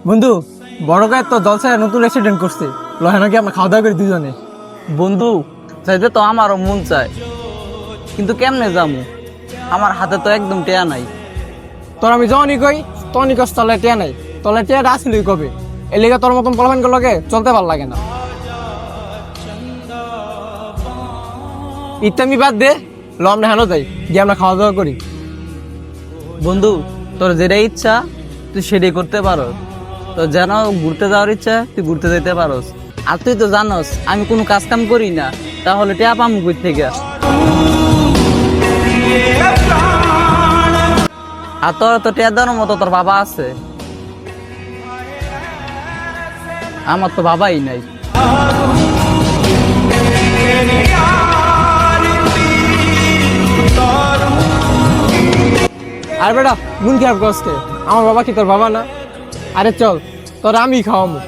বন্ধু, বড় গায়ের তো জলসায় নতুন রেস্টুরেন্ট করছে, লহে নাকি আমরা খাওয়া দাওয়া করি দুজনে। বন্ধু, চাইতে তো আমারও মন চায়, কিন্তু কেমনে যাবো? আমার হাতে তো একদম টেয়া নাই। তোর আমি যখনই কই তখনই কস তলে টিয়া নাই, তলে টিয়াটা আসলেই কবে। এর লিগে তোর মতন পোলাপান লগে চলতে ভাল লাগে না। ইত্যামি বাদ দে, ল আমরা হেন যাই, গিয়ে আমরা খাওয়া দাওয়া করি। বন্ধু, তোর যেটাই ইচ্ছা তুই সেটাই করতে পারো। তো যেন ঘুরতে যাওয়ার ইচ্ছা তুই ঘুরতে যেতে পারোস। আর তুই তো জানোস আমি কোনো কাজ কাম করি না, তাহলে টেয়া পামু কই থেকে? আর তোর তো টেয়া দেওয়ার মতো তোর বাবা আছে, আমার তো বাবাই নাই। আর বেটা, মন খারাপ করছে, আমার বাবা কি তোর বাবা না? আরে চল, তোর আমি খাওয়াবো।